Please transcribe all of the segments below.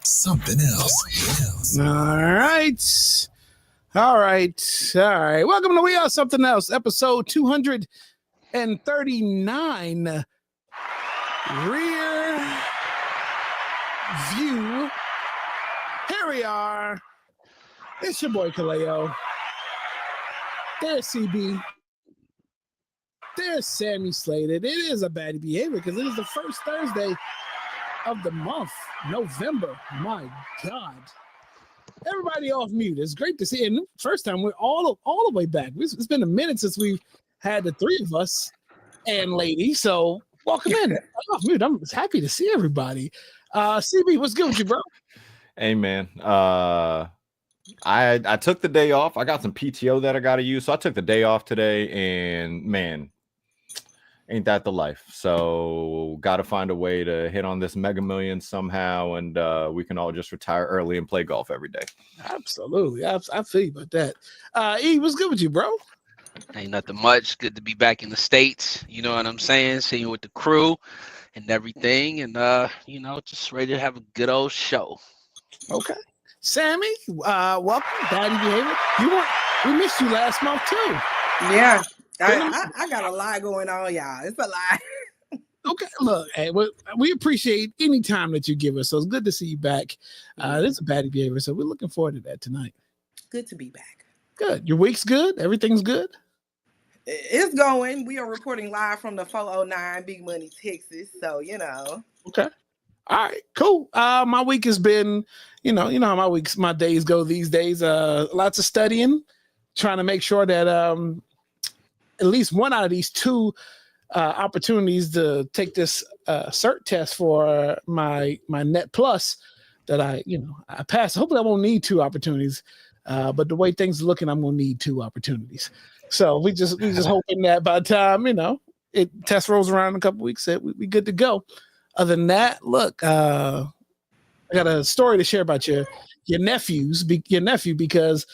Something else. All right. Welcome to We Are Something Else, episode 239. Rear View. Here we are. It's your boy Kaleo. There's CB. There's Sammy Slayedit. It is a Baddie Behavior because it is the first Thursday of the month, November. My God. Everybody off mute. It's great to see. And first time we're all the way back. It's been a minute since we've had the three of us and lady. So welcome in. Off mute. I'm happy to see everybody. CB, what's good with you, bro? Hey man. I took the day off. I got some PTO that I gotta use. So I took the day off today, and man, ain't that the life? So got to find a way to hit on this Mega Millions somehow, and we can all just retire early and play golf every day. Absolutely. I feel you about that. E, what's good with you, bro? Ain't nothing much. Good to be back in the States. You know what I'm saying? Seeing you with the crew and everything, and just ready to have a good old show. Okay. Sammy, welcome. Baddie Behavior. We missed you last month too. Yeah. I got a lot going on, y'all. It's a lot. Okay, look, hey, we appreciate any time that you give us. So it's good to see you back. This is a Baddie Behavior, so we're looking forward to that tonight. Good to be back. Good. Your week's good? Everything's good? It's going. We are reporting live from the 409 Big Money, Texas. So, Okay. All right, cool. My week has been, how my days go these days. Lots of studying, trying to make sure that at least one out of these two opportunities to take this cert test for my Net Plus that I passed. Hopefully I won't need two opportunities, but the way things are looking, I'm gonna need two opportunities. So we just hoping that by the time it test rolls around in a couple weeks, that we good to go. Other than that, look, I got a story to share about your nephew because.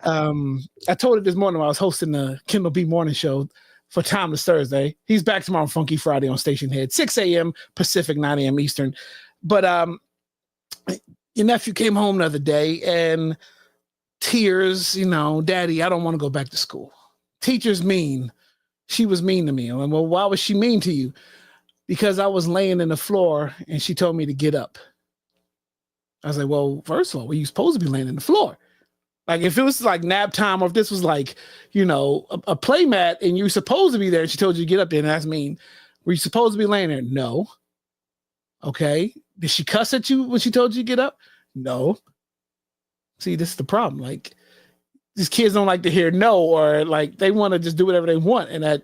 I told it this morning when I was hosting the Kendall B Morning Show for Timeless Thursday. He's back tomorrow on Funky Friday on Station Head, 6 a.m. Pacific, 9 a.m. Eastern. But your nephew came home the other day and tears, Daddy, I don't want to go back to school. Teacher's mean. She was mean to me. I'm like, well, why was she mean to you? Because I was laying in the floor and she told me to get up. I was like, well, first of all, were you supposed to be laying in the floor? Like if it was like nap time, or if this was like, a play mat and you're supposed to be there and she told you to get up there, and that's mean. Were you supposed to be laying there? No. Okay. Did she cuss at you when she told you to get up? No. See, this is the problem. Like these kids don't like to hear no, or like they want to just do whatever they want. And that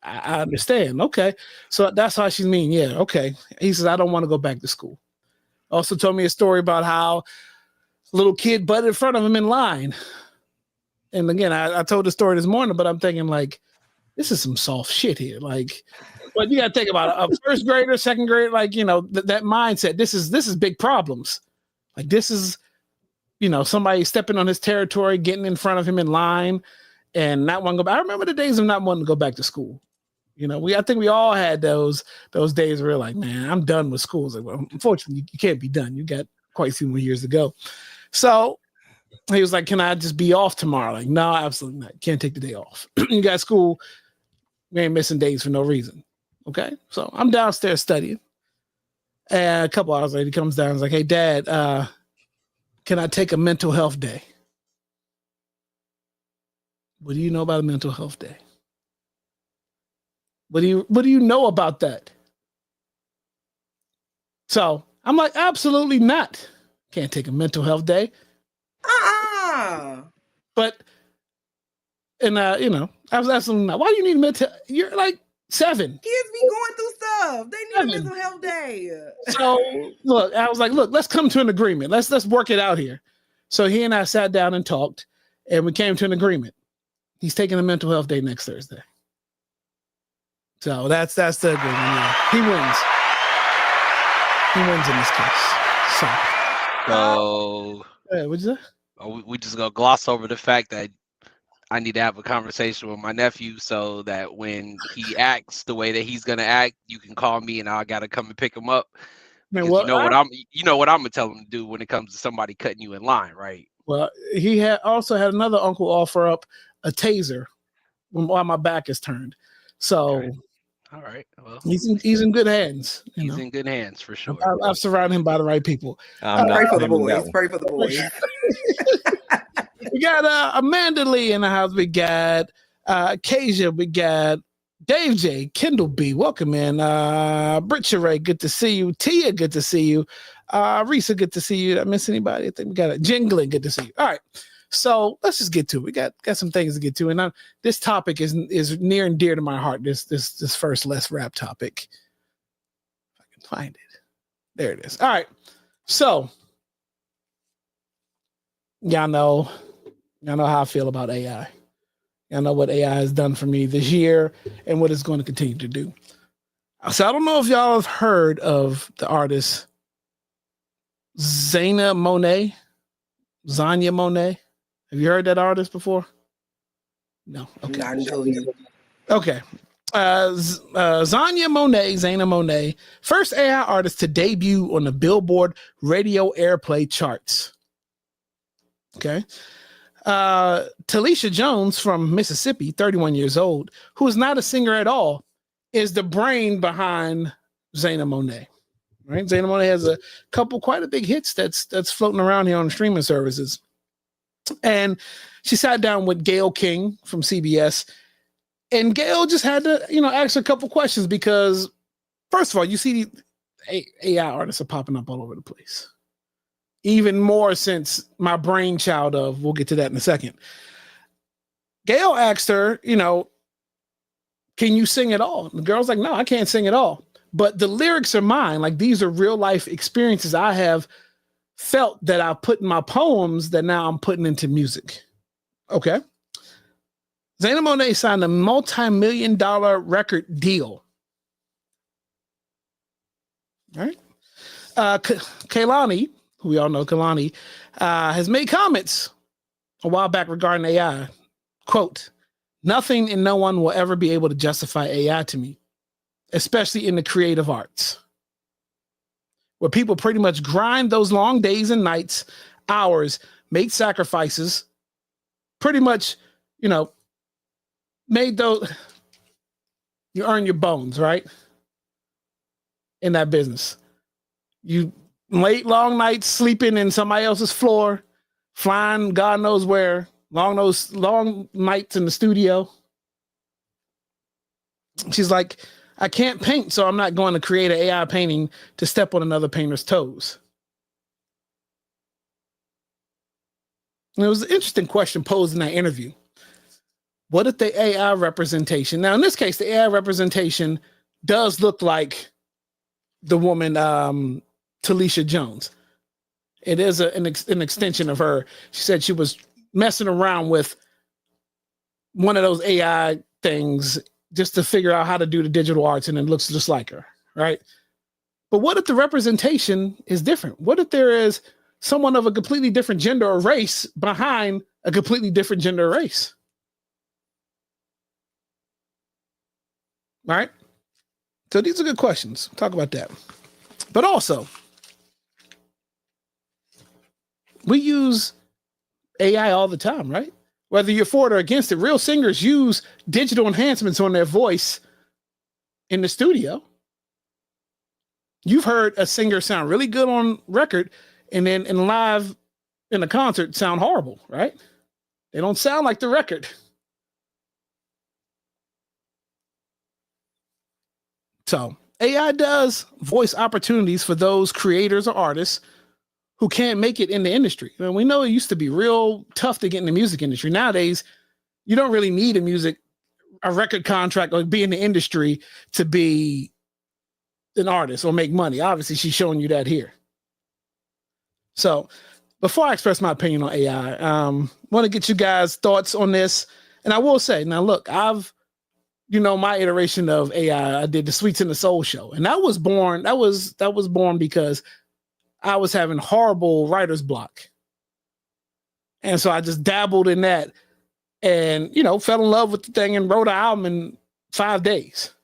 I understand. Okay. So that's how she's mean. Yeah. Okay. He says, I don't want to go back to school. Also told me a story about how little kid butted in front of him in line. And again, I told the story this morning, but I'm thinking like, this is some soft shit here. Like, but you got to think about a first grader, second grade, like, that mindset. This is big problems. Like this is, somebody stepping on his territory, getting in front of him in line and not wanting to go back. I remember the days of not wanting to go back to school. I think we all had those days where we're like, man, I'm done with school. It's like, well, unfortunately, you can't be done. You got quite a few more years to go. So he was like, can I just be off tomorrow? Like, no, absolutely not. Can't take the day off. You got school. We ain't missing days for no reason. Okay. So I'm downstairs studying. And a couple hours later, he comes down and is like, hey, Dad, can I take a mental health day? What do you know about a mental health day? What do you know about that? So I'm like, absolutely not. Can't take a mental health day. But, and I was asking him, why do you need mental? You're like 7. Kids be going through stuff. They need a mental health day. So look, I was like, look, let's come to an agreement. Let's work it out here. So he and I sat down and talked, and we came to an agreement. He's taking a mental health day next Thursday. So that's the agreement. Yeah. He wins. He wins in this case. So what'd you say? We just gonna gloss over the fact that I need to have a conversation with my nephew so that when he acts the way that he's gonna act, you can call me and I gotta come and pick him up. Man, you know what I'm gonna tell him to do when it comes to somebody cutting you in line, right? Well, he also had another uncle offer up a taser while my back is turned. So okay. All right. Well, he's in good hands. He's in good hands for sure. I've surrounded him by the right people. Pray for the boys. Pray for the boys. We got Amanda Lee in the house. We got Kasia. We got Dave J. Kendall B. Welcome in. Britt Sheree, good to see you. Tia, good to see you. Risa, good to see you. Did I miss anybody? I think we got a Jingling, good to see you. All right. So let's just get to it. We got some things to get to, and this topic is near and dear to my heart. This first Let's Rap topic. If I can find it, there it is. All right, so y'all know how I feel about AI. Y'all know what AI has done for me this year and what it's going to continue to do. So I don't know if y'all have heard of the artist Zanya Monet. Have you heard that artist before? No. Okay. Not until you. Okay. Zanya Monet, first AI artist to debut on the Billboard Radio Airplay charts. Okay. Talisha Jones from Mississippi, 31 years old, who is not a singer at all, is the brain behind Zanya Monet. Right? Zanya Monet has a couple quite a big hits that's floating around here on streaming services. And she sat down with Gayle King from CBS, and Gayle just had to, ask her a couple questions because, first of all, you see the AI artists are popping up all over the place. Even more since my brainchild of, we'll get to that in a second. Gayle asked her, can you sing at all? And the girl's like, no, I can't sing at all. But the lyrics are mine. Like, these are real life experiences I have felt that I put in my poems that now I'm putting into music. Okay. Zanya Monet signed a multi-million-dollar record deal. All right. Kehlani, who we all know, Kehlani, has made comments a while back regarding AI. Quote, nothing and no one will ever be able to justify AI to me, especially in the creative arts, where people pretty much grind those long days and nights, hours, make sacrifices, pretty much, made those, you earn your bones, right? In that business. You late, long nights sleeping in somebody else's floor, flying God knows where, long nights in the studio. She's like, I can't paint, so I'm not going to create an AI painting to step on another painter's toes. And it was an interesting question posed in that interview. What if the AI representation, now in this case, the AI representation does look like the woman, Talisha Jones. It is an extension of her. She said she was messing around with one of those AI things just to figure out how to do the digital arts, and it looks just like her, right? But what if the representation is different? What if there is someone of a completely different gender or race behind a completely different gender or race? All right? So these are good questions. Talk about that. But also, we use AI all the time, right? Whether you're for it or against it, real singers use digital enhancements on their voice in the studio. You've heard a singer sound really good on record, and then in live in a concert sound horrible, right? They don't sound like the record. So AI does voice opportunities for those creators or artists who can't make it in the industry. I mean, we know it used to be real tough to get in the music industry. Nowadays, you don't really need a record contract or be in the industry to be an artist or make money. Obviously, she's showing you that here. So before I express my opinion on AI, want to get you guys' thoughts on this. And I will say, now look, my iteration of AI, I did the Sweets and the Soul show. And that was born because I was having horrible writer's block. And so I just dabbled in that and, fell in love with the thing and wrote an album in 5 days.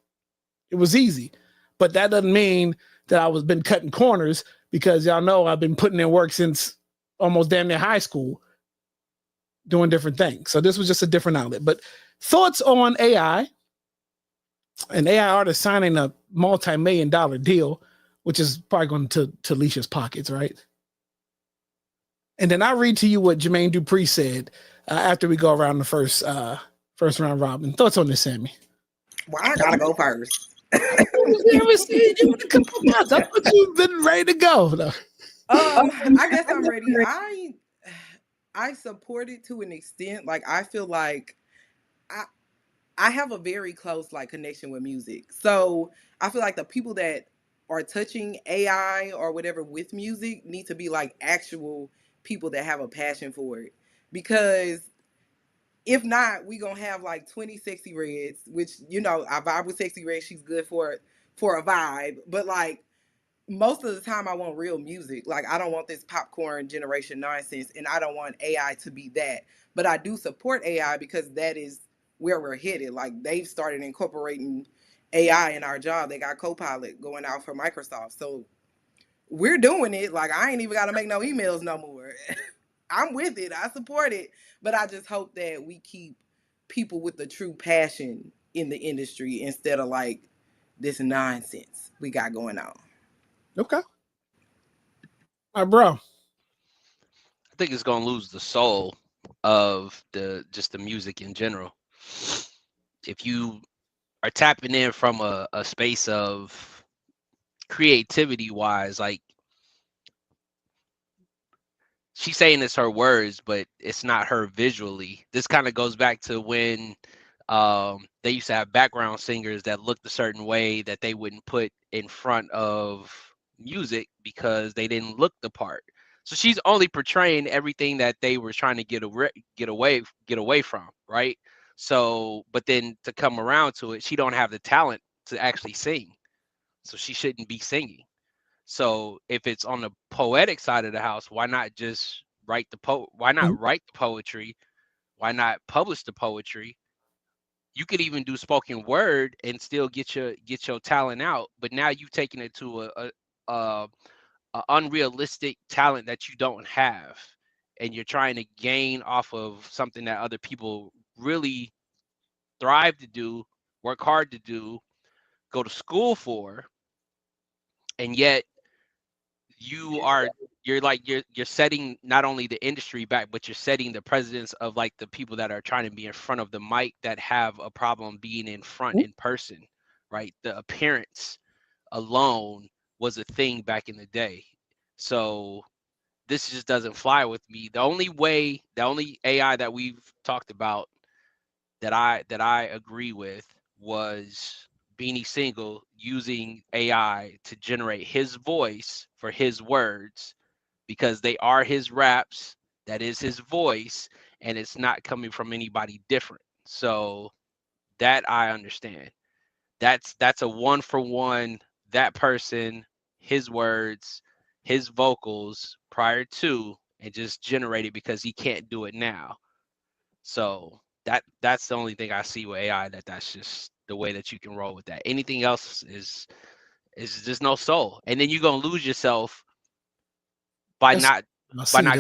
It was easy. But that doesn't mean that I was been cutting corners, because y'all know I've been putting in work since almost damn near high school doing different things. So this was just a different outlet. But thoughts on AI, an AI artist signing a multi-million-dollar deal, which is probably going to Alicia's pockets, right? And then I read to you what Jermaine Dupri said after we go around the first round robin. Thoughts on this, Sammy? Well, I gotta go first. Never seen you in a couple months. I thought you've been ready to go. No. I guess I'm ready. I support it to an extent. Like, I feel like I have a very close connection with music. So I feel like the people that are touching AI or whatever with music need to be actual people that have a passion for it. Because if not, we gonna have 20 Sexy Reds, which I vibe with Sexy Red. She's good for a vibe, but most of the time I want real music. I don't want this popcorn generation nonsense, and I don't want AI to be that. But I do support AI because that is where we're headed. They've started incorporating AI in our job. They got Copilot going out for Microsoft, so we're doing it. I ain't even got to make no emails no more. I'm with it. I support it. But I just hope that we keep people with the true passion in the industry instead of this nonsense we got going on. Okay. All right, bro. I think it's gonna lose the soul of the music in general. If you are tapping in from a space of creativity wise, she's saying it's her words, but it's not her visually. This kind of goes back to when they used to have background singers that looked a certain way that they wouldn't put in front of music because they didn't look the part. So she's only portraying everything that they were trying to get away from, right? So, but then to come around to it, she don't have the talent to actually sing, so she shouldn't be singing. So if it's on the poetic side of the house, why not just write the Why not write the poetry? Why not publish the poetry? You could even do spoken word and still get your talent out. But now you've taken it to a unrealistic talent that you don't have, and you're trying to gain off of something that other people really thrive to do, work hard to do, go to school for, and yet you're setting not only the industry back, but you're setting the precedence of the people that are trying to be in front of the mic that have a problem being in front in person, right? The appearance alone was a thing back in the day. So this just doesn't fly with me. The only AI that we've talked about that I agree with was Beanie Single using AI to generate his voice for his words, because they are his raps, that is his voice, and it's not coming from anybody different. So that I understand. That's a one for one, that person, his words, his vocals prior to, and just generate it because he can't do it now. So that's the only thing I see with AI, that's just the way that you can roll with that. Anything else is just no soul. And then you're gonna lose yourself by not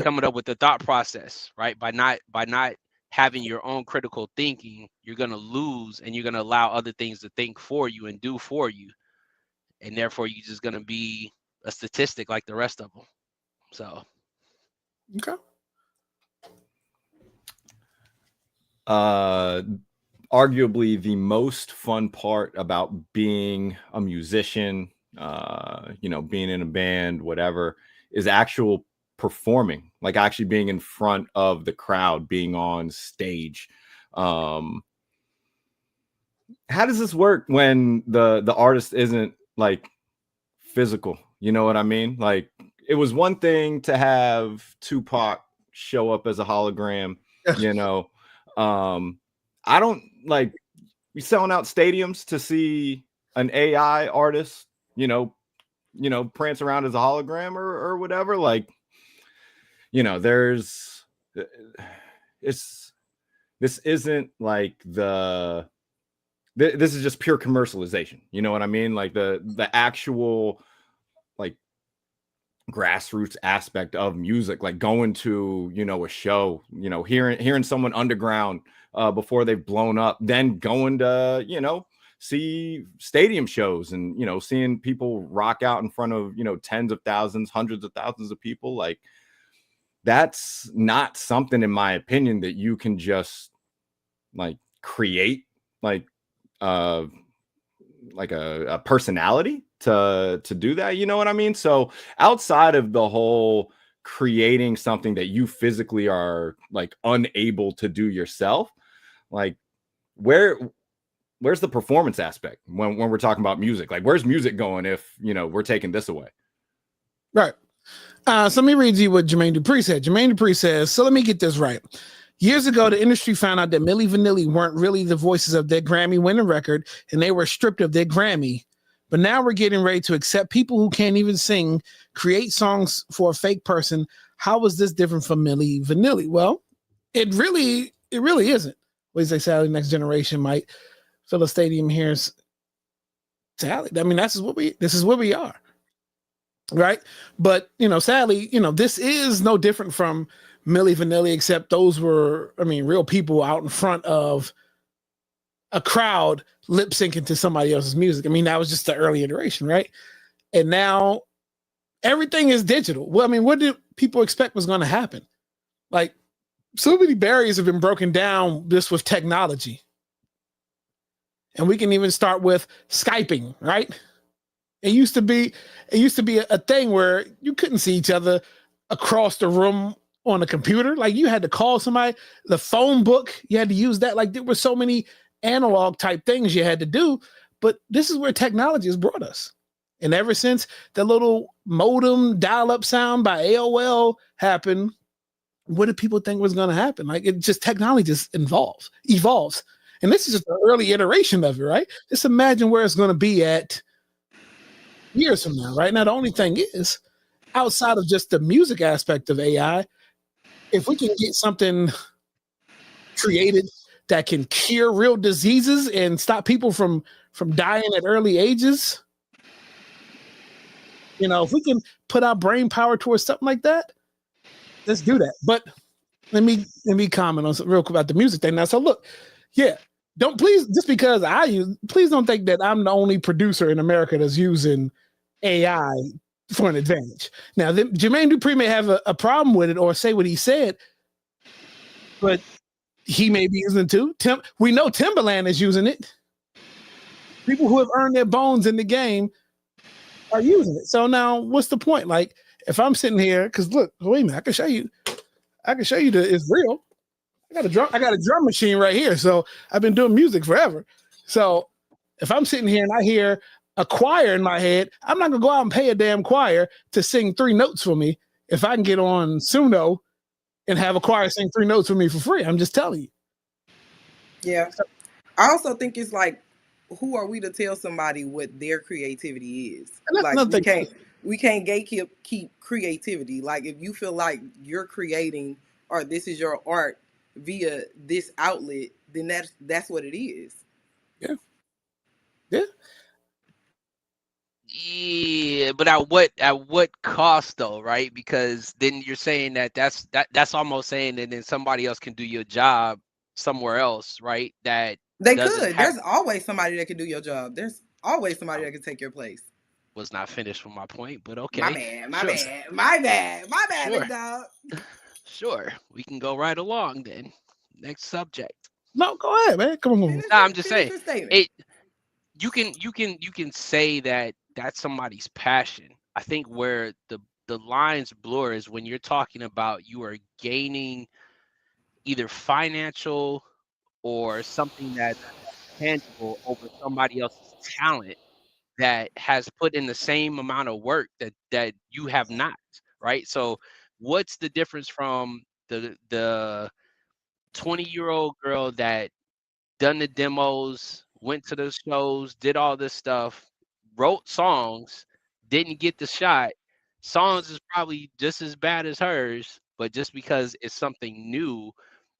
coming up with the thought process, right? By not having your own critical thinking, you're gonna lose, and you're gonna allow other things to think for you and do for you. and therefore you're just gonna be a statistic like the rest of them. So Okay. Arguably the most fun part about being a musician, being in a band, whatever, is actual performing, like actually being in front of the crowd, being on stage. How does this work when the artist isn't like physical? You know what I mean? Like, it was one thing to have Tupac show up as a hologram, I don't like we selling out stadiums to see an AI artist, prance around as a hologram or whatever. Like, this isn't like this is just pure commercialization. You know what I mean? Like the actual like grassroots aspect of music, like going to a show, hearing someone underground before they've blown up, then going to see stadium shows and seeing people rock out in front of tens of thousands, hundreds of thousands of people. Like, that's not something, in my opinion, that you can just like create like a personality to do that. You know what I mean? So outside of the whole creating something that you physically are like unable to do yourself, like where's the performance aspect when we're talking about music? Like, where's music going if we're taking this away? Right. So let me read you what Jermaine Dupri said. Jermaine Dupri says, so let me get this right. Years ago, the industry found out that Milli Vanilli weren't really the voices of their Grammy-winning record, and they were stripped of their Grammy. But now we're getting ready to accept people who can't even sing, create songs for a fake person. How is this different from Milli Vanilli? Well, it really isn't. What do you say, Sally? Next generation might fill a stadium here. Sally, I mean, this is where we are. Right. But, sadly, this is no different from Milli Vanilli, except those were, real people out in front of a crowd lip syncing to somebody else's music. That was just the early iteration, right? And now everything is digital. Well, what did people expect was going to happen? Like, so many barriers have been broken down just with technology. And we can even start with Skyping, right? It used to be a thing where you couldn't see each other across the room on a computer. Like, you had to call somebody, the phone book, you had to use that. Like, there were so many analog type things you had to do, but this is where technology has brought us. And ever since the little modem dial-up sound by AOL happened, what did people think was going to happen? Like, it just, technology just evolves. And this is just an early iteration of it, right? Just imagine where it's going to be at years from now, right? Now, the only thing is, outside of just the music aspect of AI, if we can get something created that can cure real diseases and stop people from dying at early ages, if we can put our brain power towards something like that, let's do that. But let me comment on something real quick about the music thing now. So look, yeah, please don't think that I'm the only producer in America that's using AI for an advantage. Now, Jermaine Dupri may have a problem with it or say what he said, but he may be using it too. We know Timberland is using it. People who have earned their bones in the game are using it. So now, what's the point? Like, if I'm sitting here, because look, wait a minute, I can show you that it's real. I got a drum machine right here. So I've been doing music forever. So if I'm sitting here and I hear a choir in my head, I'm not gonna go out and pay a damn choir to sing 3 notes for me if I can get on Suno and have a choir sing 3 notes for me for free. I'm just telling you. Yeah. I also think it's like, who are we to tell somebody what their creativity is? Like, we can't gatekeep creativity. Like, if you feel like you're creating or this is your art via this outlet, then that's what it is. Yeah. Yeah. Yeah, but at what cost though, right? Because then you're saying that's almost saying that then somebody else can do your job somewhere else, right? That they could. There's always somebody that can do your job. There's always somebody that can take your place. was not finished with my point, but okay. My bad, Sure. big dog. Sure. We can go right along then. Next subject. No, go ahead, man. Come on. Finish I'm just saying your statement. it. You can say that that's somebody's passion. I think where the lines blur is when you're talking about you are gaining either financial or something that's tangible over somebody else's talent that has put in the same amount of work that you have not, right? So what's the difference from the 20-year-old girl that done the demos, went to the shows, did all this stuff, wrote songs, didn't get the shot. Songs is probably just as bad as hers, but just because it's something new,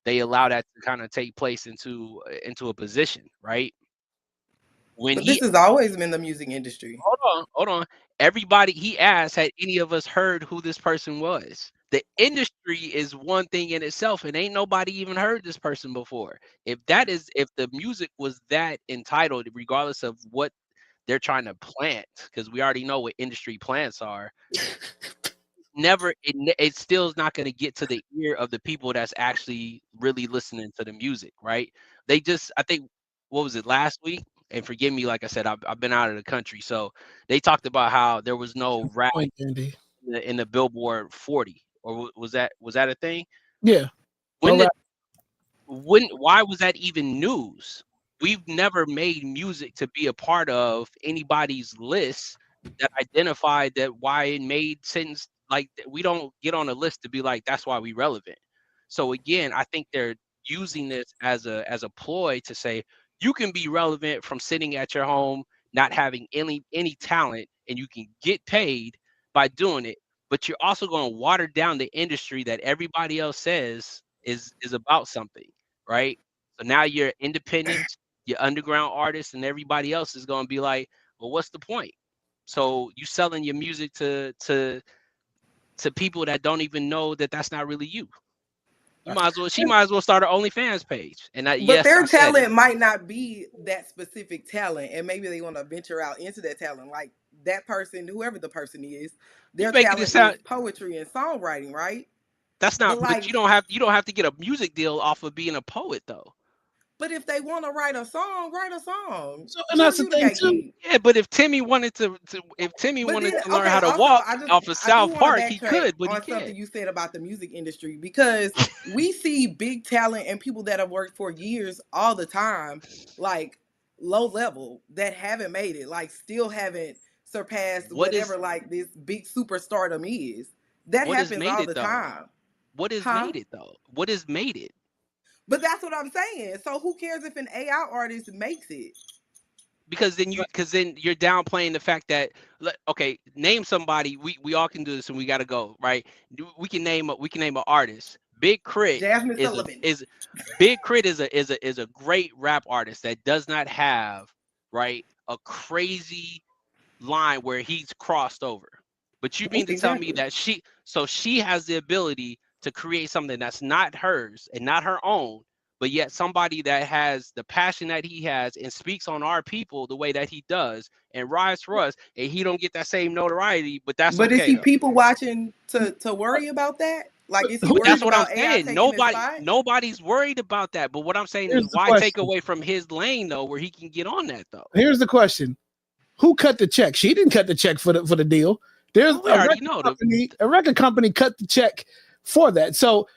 they allow that to kind of take place into a position, right? When But he this has always been the music industry. hold on, everybody he asked, had any of us heard who this person was? The industry is one thing in itself, and ain't nobody even heard this person before. If the music was that entitled, regardless of what they're trying to plant, because we already know what industry plants are, it still is not going to get to the ear of the people that's actually really listening to the music, right? I think, what was it, last week? And forgive me, like I said, I've been out of the country, so they talked about how there was no rap Point, Andy. in the Billboard 40, or was that a thing? Yeah. When No why was that even news? We've never made music to be a part of anybody's list that identified that why it made sense. Like, we don't get on a list to be like, that's why we relevant. So again, I think they're using this as a ploy to say you can be relevant from sitting at your home, not having any talent, and you can get paid by doing it. But you're also going to water down the industry that everybody else says is about something, right? So now you're independent, you're underground artists, and everybody else is going to be like, well, what's the point? So you selling your music to people that don't even know that that's not really you. She might as well start her OnlyFans page. And But their I said it. talent might not be that specific talent, and maybe they want to venture out into that talent. Like that person, whoever the person is, their talent is poetry and songwriting, right? That's not. But you don't have to get a music deal off of being a poet, though. But if they want to write a song. So, and that's the thing too. Yeah, but if Timmy wanted to learn how to walk off of South Park, he could, but he can't. Something you said about the music industry, because we see big talent and people that have worked for years all the time, like low level, that haven't made it, like still haven't surpassed whatever like this big superstardom is. That happens all the time. What has made it though? What has made it? But that's what I'm saying. So who cares if an AI artist makes it? Because then you're downplaying the fact that, okay, name somebody. We all can do this, and we got to go, right? We can name an artist. Big Crit Jasmine is Sullivan. Big Crit is a great rap artist that does not have, right, a crazy line where he's crossed over. But you mean to tell me that she has the ability to create something that's not hers and not her own, but yet somebody that has the passion that he has and speaks on our people the way that he does and rides for us, and he don't get that same notoriety, but that's okay. But is he people watching to worry about that? Like, is he worried that's what about I'm AI saying. Nobody's worried about that. But what I'm saying is, why take away from his lane though, where he can get on that though? Here's the question: who cut the check? She didn't cut the check for the deal. There's a record company cut the check for that. So,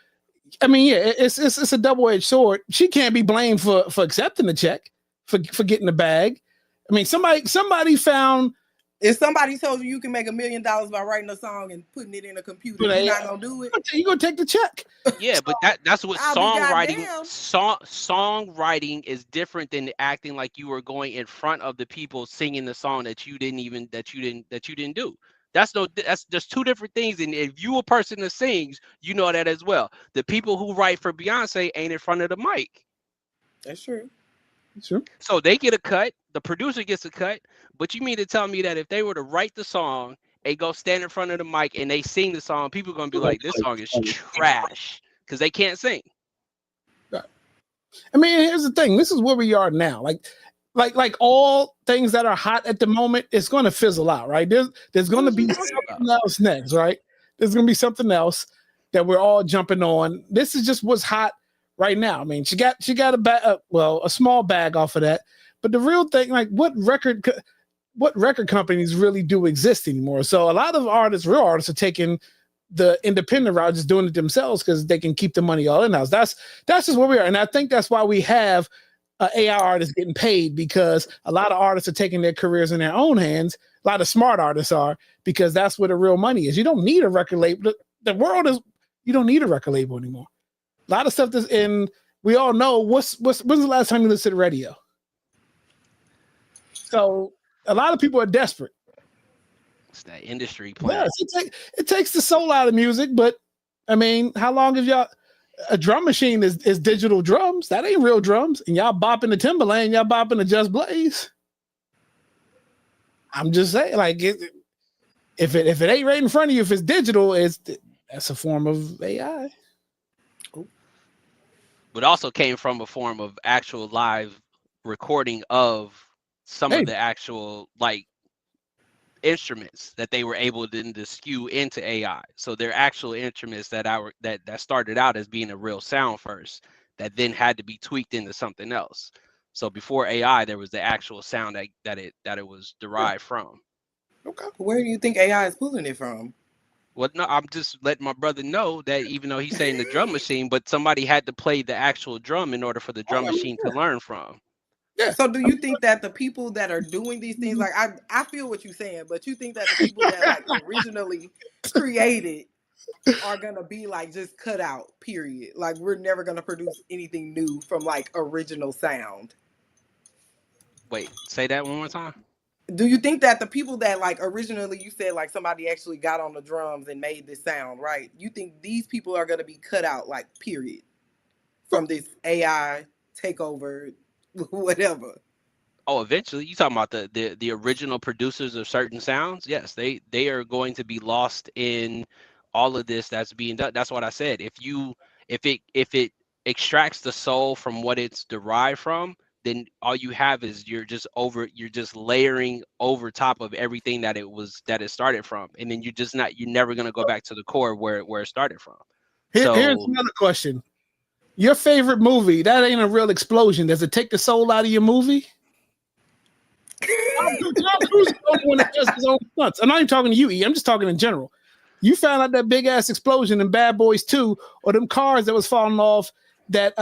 I mean, yeah, it's a double-edged sword. She can't be blamed for accepting the check, for getting the bag. I mean, somebody found. If somebody told you can make $1 million by writing a song and putting it in a computer, you're not gonna do it. You're gonna take the check. Yeah, but that's what songwriting. Songwriting is different than acting like you were going in front of the people singing the song that you didn't do. That's just two different things. And if you a person that sings, you know that as well. The people who write for Beyonce ain't in front of the mic. That's true. Sure. So they get a cut. The producer gets a cut. But you mean to tell me that if they were to write the song, they go stand in front of the mic and they sing the song, people are gonna be like, "This song is trash," because they can't sing. I mean, here's the thing. This is where we are now. Like, like all things that are hot at the moment, it's going to fizzle out, right? There's going to be something else next, right? There's going to be something else that we're all jumping on. This is just what's hot right now. I mean, she got a small bag off of that, but the real thing, like what record companies really do exist anymore? So a lot of real artists, are taking the independent route, just doing it themselves because they can keep the money all in house. That's just where we are, and I think that's why we have AI artists getting paid, because a lot of artists are taking their careers in their own hands. A lot of smart artists are, because that's where the real money is. You don't need a record label. The world is, you don't need a record label anymore. A lot of stuff that's in, we all know when's the last time you listened to the radio? So a lot of people are desperate. It's that industry plan. Yes, it takes the soul out of music, but I mean, how long have y'all? A drum machine is digital drums. That ain't real drums. And y'all bopping the Timberland, y'all bopping the Just Blaze. I'm just saying, like, if it ain't right in front of you, if it's digital, that's a form of AI. But also came from a form of actual live recording of some of the actual like instruments that they were able to skew into AI. So they're actual instruments that started out as being a real sound first, that then had to be tweaked into something else. So before AI, there was the actual sound that it was derived from. Okay. Where do you think AI is pulling it from? Well, no, I'm just letting my brother know that even though he's saying the drum machine, but somebody had to play the actual drum in order for the drum machine to learn from. Yeah. So do you think that the people that are doing these things, like I feel what you're saying, but you think that the people that like originally created are gonna be like just cut out, period? Like we're never gonna produce anything new from like original sound. Wait, say that one more time. Do you think that the people that like originally, you said like somebody actually got on the drums and made this sound, right? You think these people are gonna be cut out, like period, from this AI takeover, whatever? Oh, eventually, you talking about the original producers of certain sounds? Yes, they are going to be lost in all of this that's being done. That's what I said. If it extracts the soul from what it's derived from, then all you have is you're just layering over top of everything that it started from, and then you're never gonna go back to the core where it started from. Here's another question. Your favorite movie, that ain't a real explosion. Does it take the soul out of your movie? Tom Cruise is the only one that does his own stunts. I'm not even talking to you, E. I'm just talking in general. You found out that big ass explosion in Bad Boys 2, or them cars that was falling off that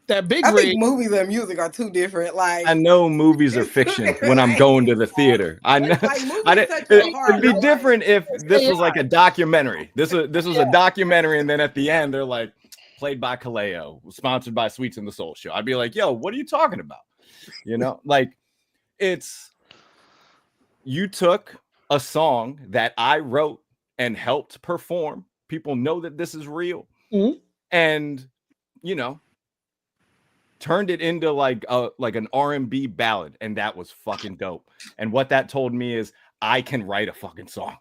big rig. I think movies and music are two different. Like, I know movies are fiction when I'm going to the theater. I know. It'd be different if this was like a documentary. This was a documentary, and then at the end they're like, played by Kaleo, sponsored by Sweets and the Soul Show. I'd be like, yo, what are you talking about? You know, like you took a song that I wrote and helped perform. People know that this is real, and you know, turned it into like an R&B ballad, and that was fucking dope. And what that told me is I can write a fucking song,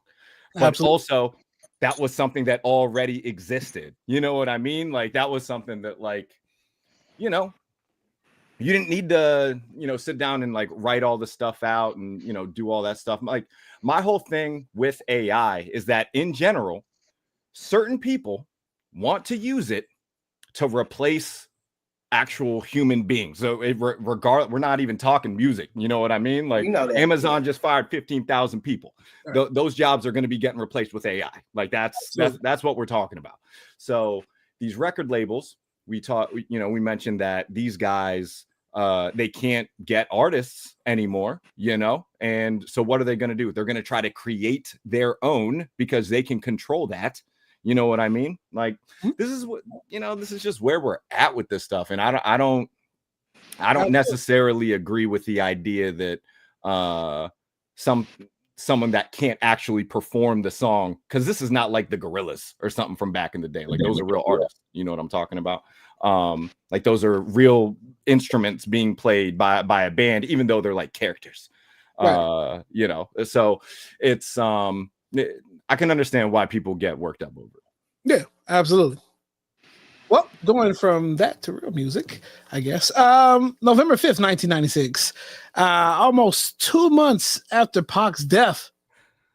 but also that was something that already existed. You know what I mean? Like that was something that, like, you know, you didn't need to, you know, sit down and like write all the stuff out and, you know, do all that stuff. Like my whole thing with AI is that in general, certain people want to use it to replace actual human beings. So regardless, we're not even talking music. You know what I mean? Like, you know, Amazon just fired 15,000 people. Right. Those jobs are going to be getting replaced with AI. Like that's what we're talking about. So these record labels, we mentioned that these guys, they can't get artists anymore, you know? And so what are they going to do? They're going to try to create their own because they can control that. You know what I mean? Like this is what, you know, this is just where we're at with this stuff. And I don't necessarily agree with the idea that someone that can't actually perform the song, because this is not like the Gorillaz or something from back in the day. Like those are real artists. You know what I'm talking about? Like those are real instruments being played by a band, even though they're like characters. Right. You know, so it's I can understand why people get worked up over it. Yeah, absolutely. Well, going from that to real music, I guess. November 5th, 1996. Almost 2 months after Pac's death,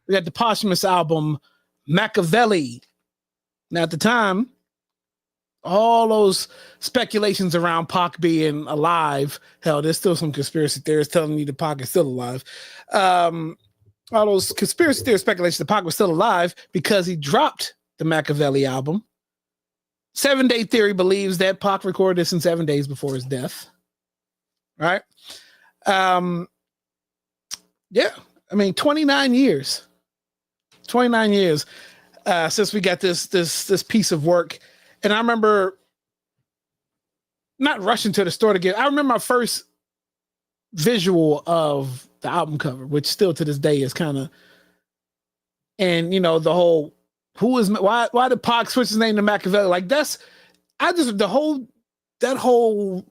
we got the posthumous album Machiavelli. Now, at the time, all those speculations around Pac being alive, hell, there's still some conspiracy theorists telling me the Pac is still alive. All those conspiracy theory speculations that Pac was still alive because he dropped the Machiavelli album. 7 Day Theory believes that Pac recorded this in 7 days before his death. Right? Yeah, I mean, 29 years. 29 years since we got this piece of work. And I remember not rushing to the store to get. I remember my first visual of the album cover, which still to this day is kind of, and you know, the whole why did Pac switch his name to Machiavelli? Like that whole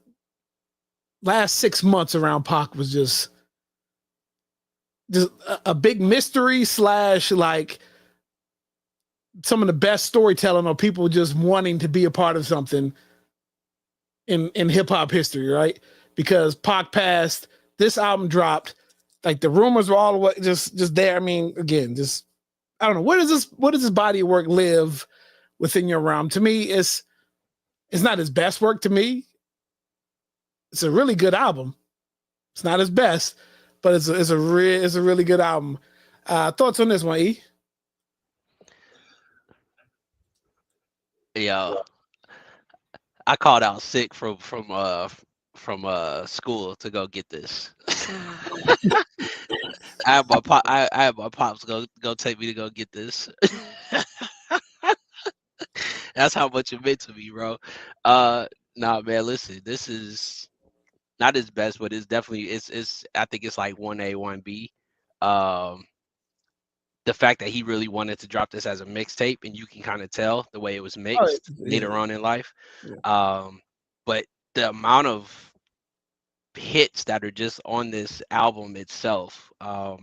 last 6 months around Pac was just a big mystery / like some of the best storytelling or people just wanting to be a part of something in hip hop history, right? Because Pac passed, this album dropped, like the rumors were all the way just there. I mean, again, just I don't know. What does this body of work live within your realm? To me, it's not his best work to me. It's a really good album. It's not his best, but it's a really good album. Thoughts on this one, E? Yeah, I called out sick from school to go get this. I had my pops go take me to go get this. That's how much it meant to me, bro. Nah, man, listen, this is not his best, but it's definitely it's I think it's like 1A, 1B. The fact that he really wanted to drop this as a mixtape, and you can kind of tell the way it was mixed later on in life. Yeah. But the amount of hits that are just on this album itself, and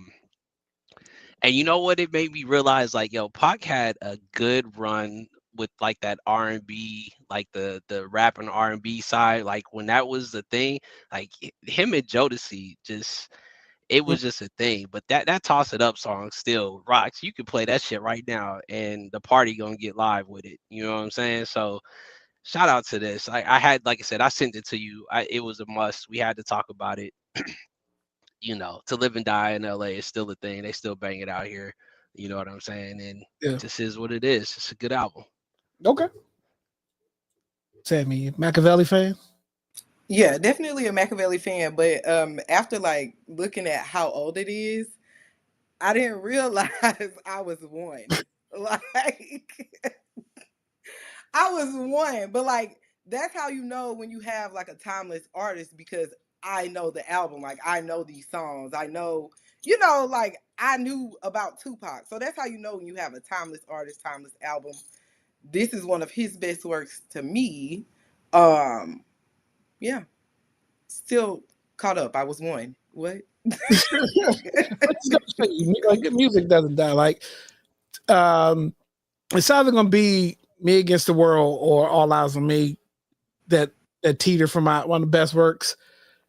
you know what, it made me realize, like, yo, Pac had a good run with like that R&B, like the rap and R&B side. Like when that was the thing, like him and Jodeci just. It was just a thing, but that Toss It Up song still rocks. You can play that shit right now and the party gonna get live with it. You know what I'm saying? So shout out to this. I had, like I said, I sent it to you. It was a must. We had to talk about it. You know, To Live and Die in LA is still a thing. They still bang it out here. You know what I'm saying? And this is what it is. It's a good album. Okay. Sammy, Machiavelli fan? Yeah, definitely a Machiavelli fan, but after like looking at how old it is, I didn't realize I was one. Like I was one, but like that's how you know when you have like a timeless artist, because I know the album, like I know these songs, I know, you know, like I knew about Tupac. So that's how you know when you have a timeless artist, timeless album. This is one of his best works to me. Yeah. Still caught up. I was one. What? Like music doesn't die. Like it's either gonna be Me Against the World or All Eyes on Me that teeter for one of the best works.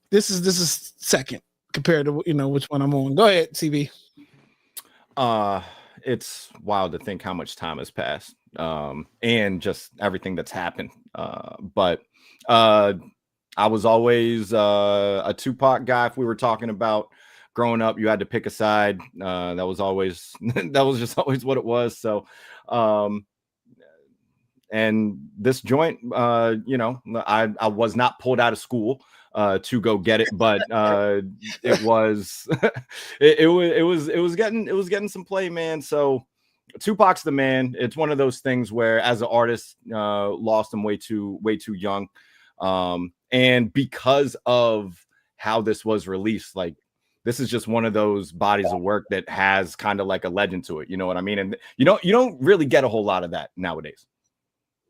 This is second compared to, you know, which one I'm on. Go ahead, CB. It's wild to think how much time has passed, and just everything that's happened. But I was always a Tupac guy. If we were talking about growing up, you had to pick a side. That was always that was just always what it was. So, and this joint, you know, I was not pulled out of school to go get it, but it was it was getting some play, man. So Tupac's the man. It's one of those things where, as an artist, lost him way too young. And because of how this was released, like this is just one of those bodies of work that has kind of like a legend to it. You know what I mean? And you don't really get a whole lot of that nowadays.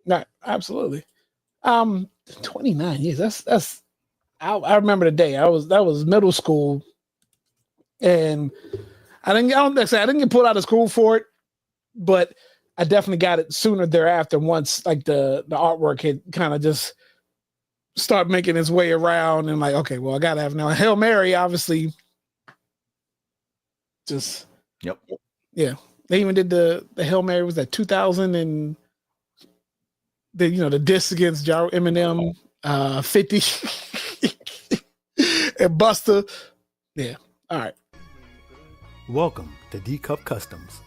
No, absolutely. 29 years. That's I remember the day. That was middle school, and I didn't get pulled out of school for it, but I definitely got it sooner thereafter. Once like the artwork had kind of just start making its way around, and like, okay, well, I gotta have now. Hail Mary, obviously, just Yep. yeah. They even did the Hail Mary, was that 2000, and the diss against Eminem, 50 and Busta. Yeah. All right. Welcome to D-Cup Customs,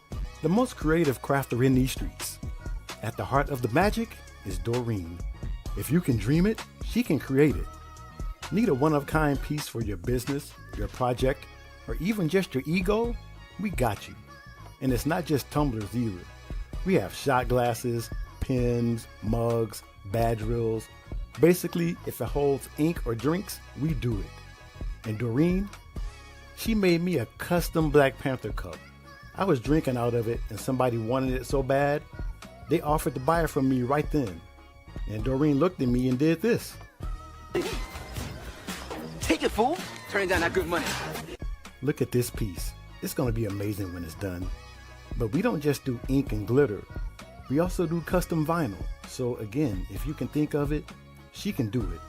the most creative crafter in these streets. At the heart of the magic is Doreen. If you can dream it, she can create it. Need a one-of-a-kind piece for your business, your project, or even just your ego? We got you. And it's not just tumblers either. We have shot glasses, pens, mugs, badge reels. Basically, if it holds ink or drinks, we do it. And Doreen, she made me a custom Black Panther cup. I was drinking out of it and somebody wanted it so bad, they offered to buy it from me right then. And Doreen looked at me and did this. Take it, fool. Turn down that good money. Look at this piece. It's gonna be amazing when it's done. But we don't just do ink and glitter. We also do custom vinyl. So again, if you can think of it, she can do it.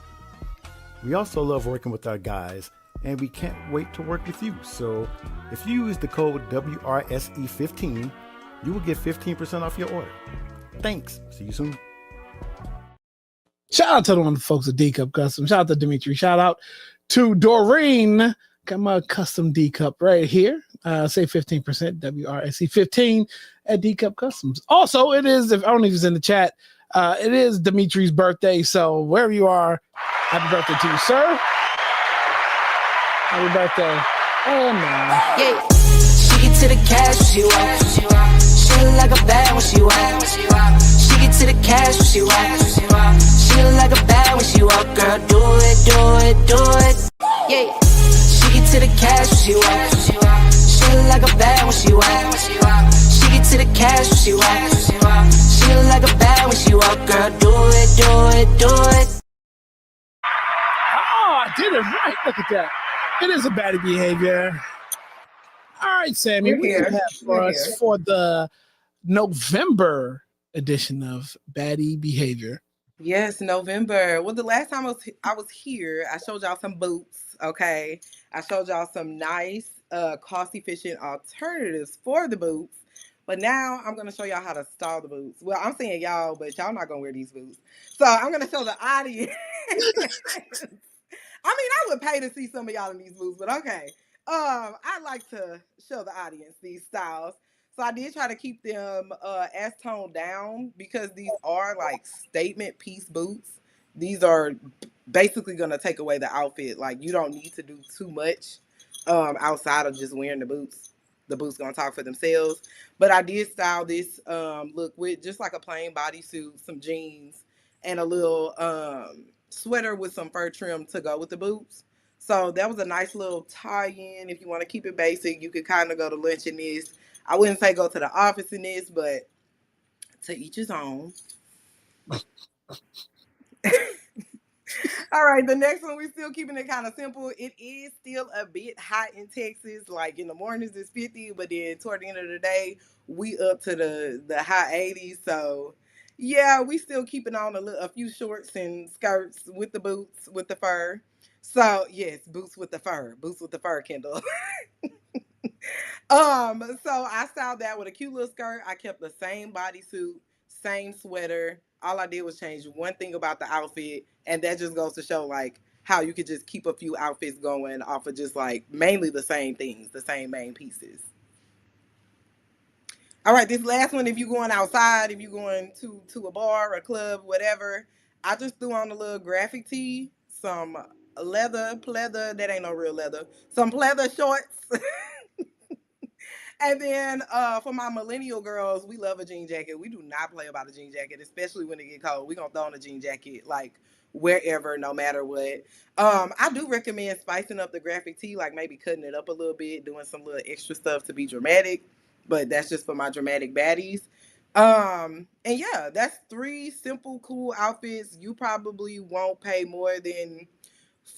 We also love working with our guys, and we can't wait to work with you. So if you use the code WRSE15, you will get 15% off your order. Thanks. See you soon. Shout out to the wonderful folks at D-Cup Custom. Shout out to Dimitri. Shout out to Doreen. Got my custom D-Cup right here. Say 15%, WRSE15 at D-Cup Customs. Also, it is, if I don't know if it's in the chat, it is Dimitri's birthday. So wherever you are, happy birthday to you, sir. Happy birthday. Oh, man. Yeah. She get to the cash when she walk. She look like a bad when she walk. She get to the cash when she walk. She look like a bad when she walk. Girl, do it, do it, do it. Yeah. She get to the cash when she walk. She look like a bad when she walk. She get to the cash when she walk. She look like a bad when she walk. Girl, do it, do it, do it. Oh, I did it right. Look at that. It is a Baddie Behavior. All right, Sammy, what do you have for us for the November edition of Baddie Behavior? Yes, November. Well, the last time I was here, I showed y'all some boots, okay? I showed y'all some nice, cost-efficient alternatives for the boots. But now I'm going to show y'all how to style the boots. Well, I'm saying y'all, but y'all not going to wear these boots. So I'm going to show the audience. I mean, I would pay to see some of y'all in these boots, but okay. I like to show the audience these styles. So I did try to keep them as toned down because these are like statement piece boots. These are basically going to take away the outfit. Like, you don't need to do too much outside of just wearing the boots. The boots going to talk for themselves. But I did style this look with just like a plain bodysuit, some jeans, and a little sweater with some fur trim to go with the boots. So that was a nice little tie-in. If you want to keep it basic, you could kind of go to lunch in this. I wouldn't say go to the office in this, but to each his own. All right, the next one, we're still keeping it kind of simple. It is still a bit hot in Texas. Like in the mornings it's 50, but then toward the end of the day, we up to the high 80s. So yeah, we still keeping on a few shorts and skirts with the boots, with the fur. So yes, boots with the fur, Kendall. So I styled that with a cute little skirt. I kept the same bodysuit, same sweater. All I did was change one thing about the outfit, and that just goes to show like how you could just keep a few outfits going off of just like mainly the same things, the same main pieces. All right, this last one, if you're going outside, if you're going to a bar, a club, whatever, I just threw on a little graphic tee, some pleather, that ain't no real leather, some pleather shorts. And then for my millennial girls, we love a jean jacket. We do not play about a jean jacket, especially when it get cold. We're going to throw on a jean jacket like wherever, no matter what. I do recommend spicing up the graphic tee, like maybe cutting it up a little bit, doing some little extra stuff to be dramatic. But that's just for my dramatic baddies. And yeah, that's 3 simple, cool outfits. You probably won't pay more than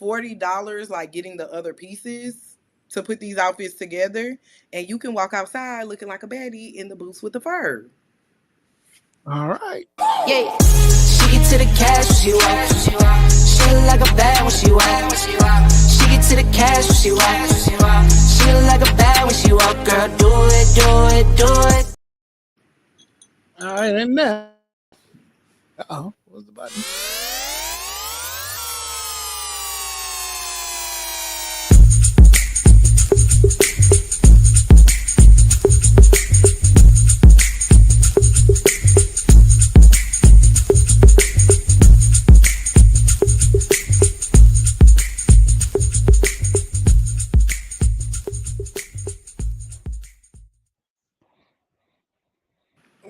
$40 like getting the other pieces to put these outfits together, and you can walk outside looking like a baddie in the boots with the fur. All right. Yeah. She get to the cash when she walk. She look like a bad when she walk. She get to the cash when she walk. She look like a bad when she walk. Girl, do it, do it, do it. All right, and now. Uh-oh, what was the button?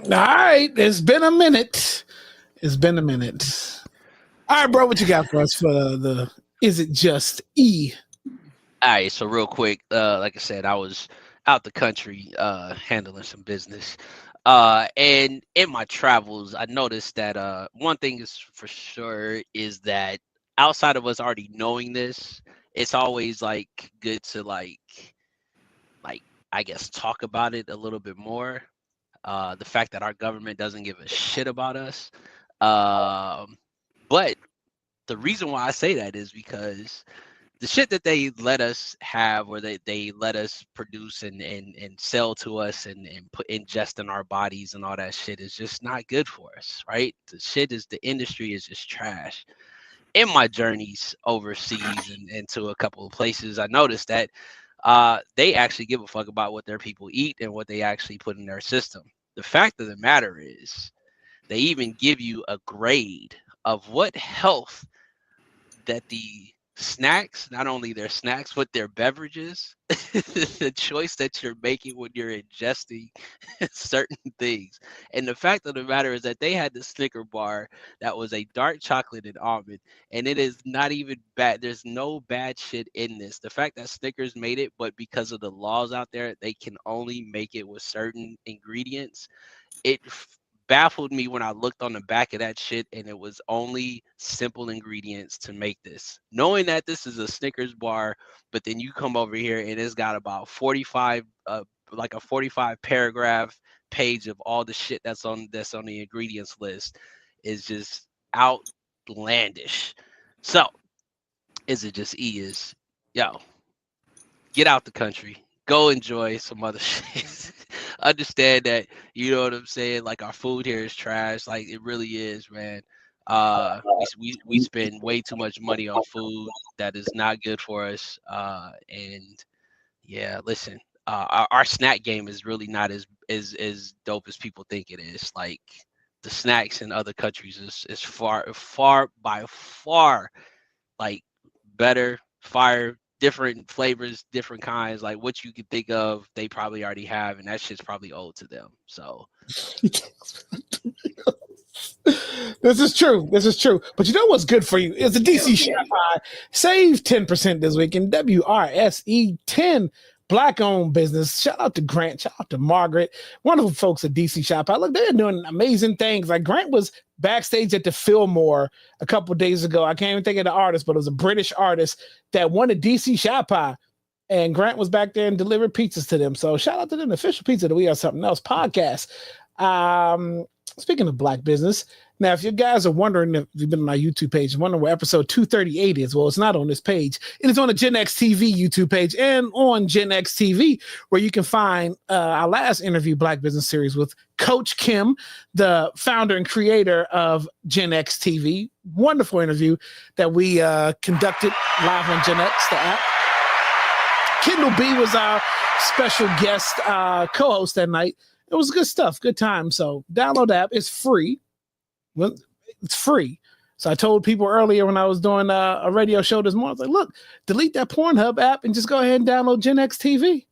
All right, it's been a minute. It's been a minute. All right, bro, what you got for us for the Is It Just E? All right, so real quick, like I said, I was out the country handling some business. And in my travels, I noticed that one thing is for sure is that outside of us already knowing this, it's always like good to like I guess talk about it a little bit more. The fact that our government doesn't give a shit about us. But the reason why I say that is because the shit that they let us have, or they let us produce and sell to us and put ingest in our bodies and all that shit is just not good for us, right? The industry is just trash. In my journeys overseas and to a couple of places, I noticed that they actually give a fuck about what their people eat and what they actually put in their system. The fact of the matter is, they even give you a grade of what health that the snacks, not only their snacks, but their beverages, the choice that you're making when you're ingesting certain things. And the fact of the matter is that they had the Snicker bar that was a dark chocolate and almond, and it is not even bad. There's no bad shit in this. The fact that Snickers made it, but because of the laws out there, they can only make it with certain ingredients. It baffled me when I looked on the back of that shit and it was only simple ingredients to make this. Knowing that this is a Snickers bar, but then you come over here and it's got about 45 like a 45 paragraph page of all the shit that's on the ingredients list is just outlandish. So, Is It Just E is, yo, get out the country. Go enjoy some other shit. Understand that, you know what I'm saying? Like, our food here is trash. Like, it really is, man. We spend way too much money on food that is not good for us. And yeah, listen, our snack game is really not as dope as people think it is. Like, the snacks in other countries is far by far like better, fire, different flavors, different kinds, like what you could think of, they probably already have, and that shit's probably old to them. So This is true. This is true. But you know what's good for you is the DC Shop Eye. Save 10% this week in WRSE 10 Black-owned business. Shout out to Grant. Shout out to Margaret. Wonderful folks at DC Shop Eye. Look, they're doing amazing things. Like, Grant was backstage at the Fillmore a couple of days ago. I can't even think of the artist, but it was a British artist that won a DC Shop Eye. And Grant was back there and delivered pizzas to them. So shout out to them, the official pizza that We Are Something Else podcast. Speaking of Black business, now if you guys are wondering, if you've been on our YouTube page, wondering where episode 238 is, well, it's not on this page. It is on the Gen X TV YouTube page and on Gen X TV, where you can find our last interview Black business series with Coach Kim, the founder and creator of Gen X TV. Wonderful interview that we conducted live on Gen X, the app. Kendall B was our special guest co-host that night. It was good stuff, good time. So download the app. It's free. Well, it's free. So I told people earlier when I was doing a radio show this morning, I was like, look, delete that Pornhub app and just go ahead and download Gen X TV.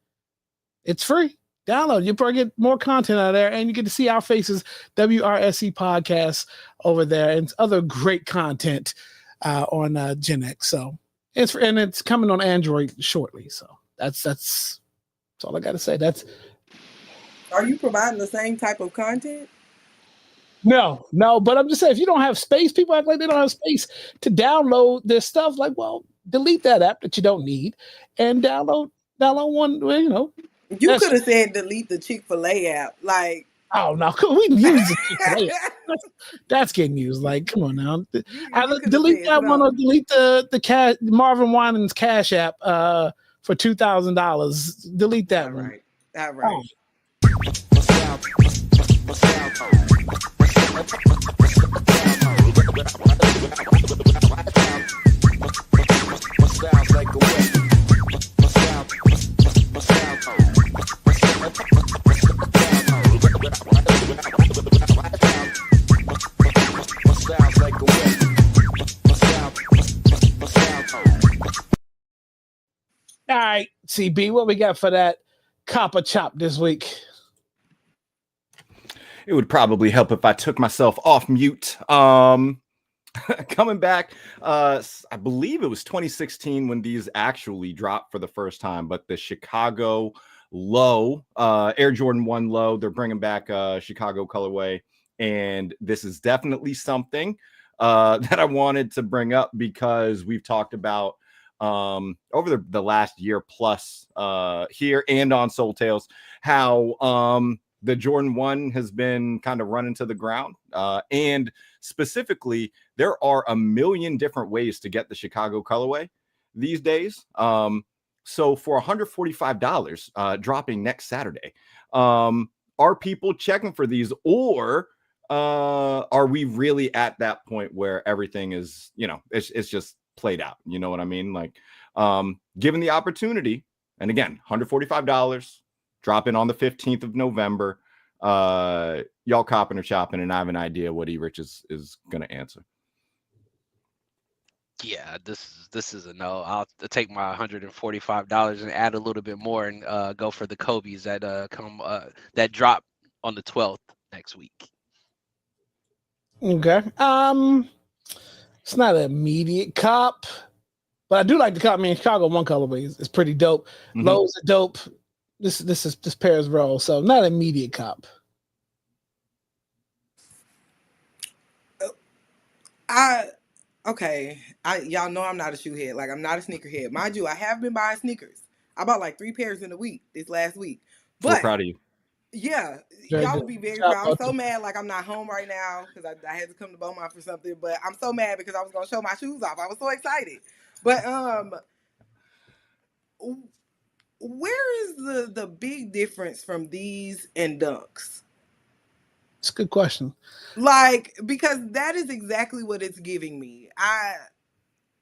It's free. Download. You'll probably get more content out of there, and you get to see our faces, WRSE podcasts over there, and other great content on Gen X. So it's coming on Android shortly. So that's all I got to say. Are you providing the same type of content? No, but I'm just saying, if you don't have space, people act like they don't have space to download this stuff. Like, well, delete that app that you don't need and download one. You know, you could have said delete the Chick-fil-A app. Like, Oh no, we use it. That's getting used. Like, come on now. Delete that one or delete the cash Marvin Winans Cash App for $2,000. Delete that one. Right. All right. All right, CB, what we got for that copper chop this week? It would probably help if I took myself off mute. Coming back, I believe it was 2016 when these actually dropped for the first time, but the Chicago Low, Air Jordan 1 Low, they're bringing back Chicago colorway, and this is definitely something that I wanted to bring up because we've talked about over the last year plus here and on Soul Tales, how the Jordan 1 has been kind of running to the ground. And specifically, there are a million different ways to get the Chicago colorway these days. So for $145 dropping next Saturday, are people checking for these, or are we really at that point where everything is, it's just played out? You know what I mean? Like, given the opportunity, and again, $145 dropping on the 15th of November, y'all copping or chopping, and I have an idea what E-Rich is going to answer. Yeah, this is a no. I'll take my $145 and add a little bit more and go for the Kobe's that that drop on the 12th next week. Okay. It's not an immediate cop, but I do like the cop. I mean, Chicago 1 colorway is pretty dope. Mm-hmm. Lows are dope. This pair is roll, so not an immediate cop. Y'all know I'm not a shoe head. Like, I'm not a sneaker head. Mind you, I have been buying sneakers. I bought like 3 pairs in a week this last week. But we're proud of you. Yeah, y'all would be very proud. I'm so mad, like I'm not home right now because I had to come to Beaumont for something. But I'm so mad because I was gonna show my shoes off. I was so excited. But where is the big difference from these and Dunks? It's a good question. Like, because that is exactly what it's giving me.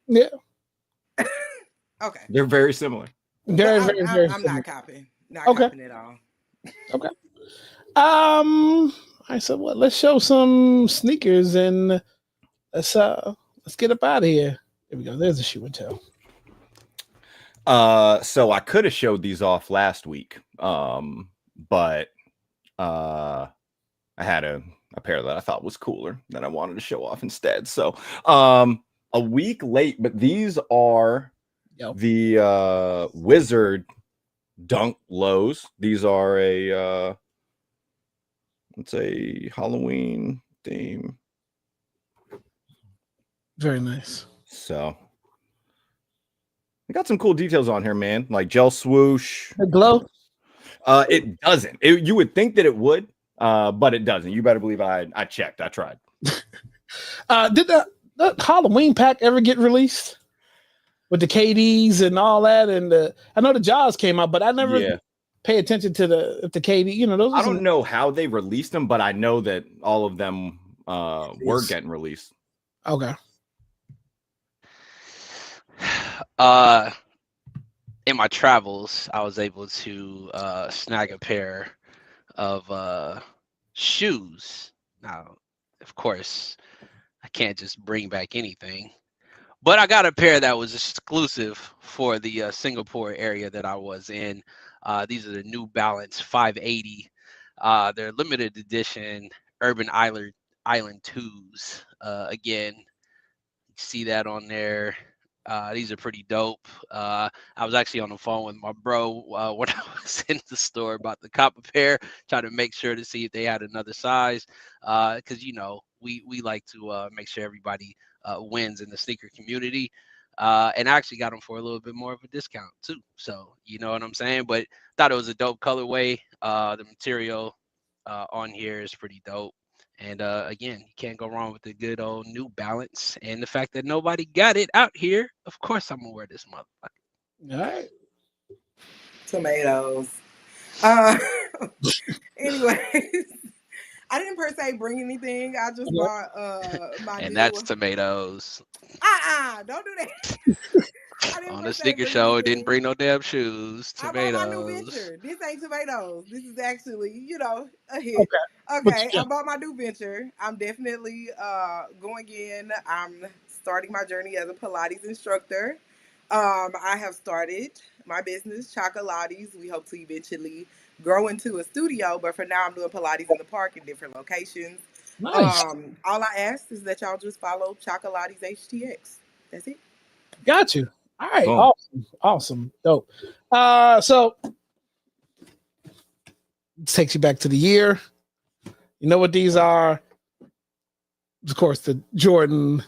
Yeah. Okay. They're very similar. Very I'm similar. not copying. Not copying at all. Okay. I said, well, let's show some sneakers and let's get up out of here. There we go. There's a shoe and tell. So I could have showed these off last week, but I had a pair that I thought was cooler that I wanted to show off instead. So a week late, but these are the Wizard Dunk Lows. These are it's a Halloween theme. Very nice. So we got some cool details on here, man. Like gel swoosh. The glow? It doesn't. You would think that it would, but it doesn't. You better believe I checked. I tried. Did the Halloween pack ever get released with the KDs and all that? And I know the Jaws came out, but I never pay attention to the KD. Those. I don't know how they released them, but I know that all of them were getting released. Okay. In my travels, I was able to snag a pair of shoes. Now, of course, I can't just bring back anything, but I got a pair that was exclusive for the Singapore area that I was in. These are the New Balance 580. They're limited edition Urban Island 2s. Again, you see that on there. These are pretty dope. I was actually on the phone with my bro when I was in the store about the copper pair, trying to make sure to see if they had another size. Because we like to make sure everybody wins in the sneaker community. And I actually got them for a little bit more of a discount too. So you know what I'm saying? But thought it was a dope colorway. The material on here is pretty dope. And again, you can't go wrong with the good old New Balance. And the fact that nobody got it out here, of course I'm gonna wear this motherfucker. All right. Tomatoes. Anyways, I didn't per se bring anything. I just bought my and new... that's tomatoes. Don't do that. On the sneaker show, it didn't bring no damn shoes. Tomatoes. I bought my new venture. This ain't tomatoes. This is actually, a hit. Okay. I bought my new venture. I'm definitely going in. I'm starting my journey as a Pilates instructor. I have started my business, Chocolates. We hope to eventually grow into a studio, but for now I'm doing Pilates in the park in different locations. Nice. All I ask is that y'all just follow Chocolates HTX. That's it. Got you. All right. Boom. Awesome. Dope. So this takes you back to the year. You know what these are? Of course, the Jordan.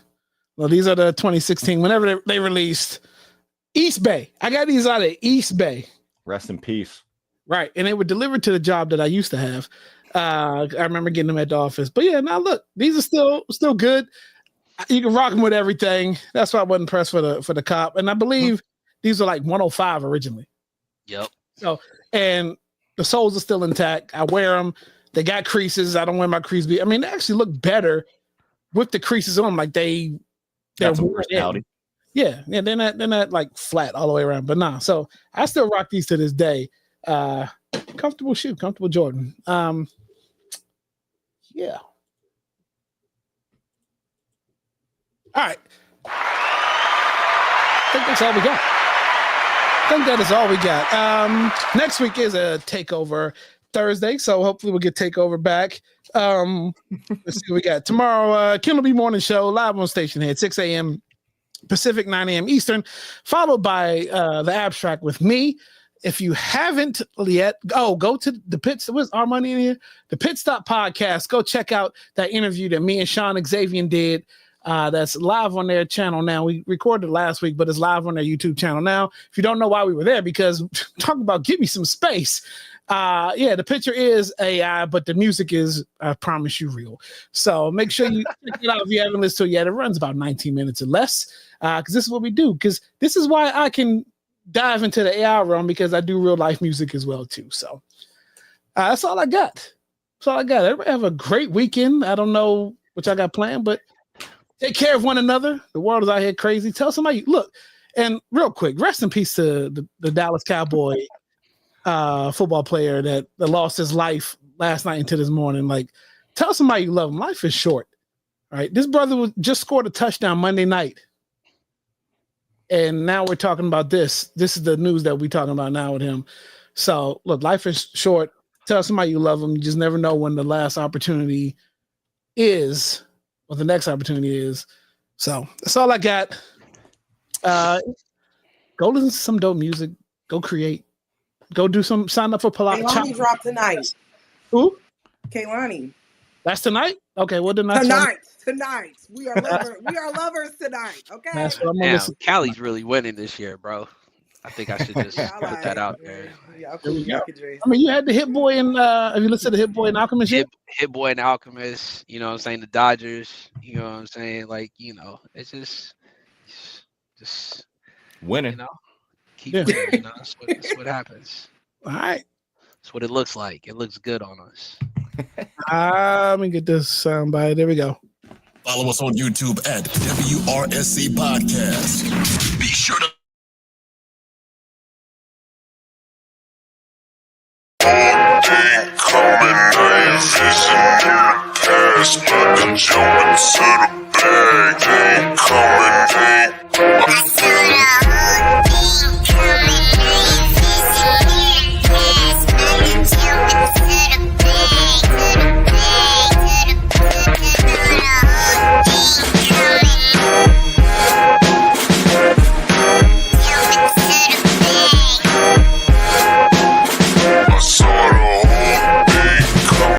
Well, these are the 2016. Whenever they released East Bay. I got these out of East Bay. Rest in peace. Right. And they were delivered to the job that I used to have. I remember getting them at the office. But yeah, now look, these are still good. You can rock them with everything. That's why I wasn't pressed for the cop. And I believe these are like 105 originally. Yep. So, and the soles are still intact. I wear them. They got creases. I don't wear my crease. I mean, they actually look better with the creases on them. Like they're personality. Yeah, they're not like flat all the way around. But nah, so I still rock these to this day. Comfortable shoe, comfortable Jordan. Yeah. All right. I think that's all we got. I think that is all we got. Next week is a takeover Thursday, so hopefully we'll get takeover back. Let's see what we got tomorrow. Kindle B Morning Show live on Station Head, 6 a.m. Pacific, 9 a.m. Eastern, followed by the Abstract with me. If you haven't yet, go to the Pits. What's our money in here? The Pit Stop Podcast. Go check out that interview that me and Sean Xavier did. That's live on their channel now. We recorded last week, but it's live on their YouTube channel now. If you don't know why we were there, because talk about give me some space. The picture is AI, but the music is, I promise you, real. So make sure you check it out if you haven't listened to it yet. It runs about 19 minutes or less, because this is what we do. Because this is why I can dive into the AI realm, because I do real life music as well too. So that's all I got. That's all I got. Everybody have a great weekend. I don't know what y'all got planned, but take care of one another. The world is out here crazy. Tell somebody, look, and real quick, rest in peace to the Dallas Cowboy football player that lost his life last night into this morning. Like, tell somebody you love him. Life is short. All right. This brother just scored a touchdown Monday night. And now we're talking about this. This is the news that we're talking about now with him. So, look, life is short. Tell somebody you love them. You just never know when the last opportunity is, or the next opportunity is. So, that's all I got. Go listen to some dope music. Go create. Go do some, sign up for Pilates. Kaylani dropped tonight. Who? Kaylani. That's tonight? Okay, well, then that's Tonight. We are lovers tonight. Okay. That's what I'm gonna Damn, listen. Cali's really winning this year, bro. I think I should just put that out there. Yeah, There we go. I mean, you had the Hit Boy and have you listened to Hit Boy and Alchemist? Hit Boy and Alchemist, you know what I'm saying? The Dodgers, you know what I'm saying? Like, it's just Winning. Keep winning, That's what happens. All right. That's what it looks like. It looks good on us. Let me get this soundbite. There we go. Follow us on YouTube at WRSC Podcast. Be sure to Coming, I am fishing, past, but then jumping to the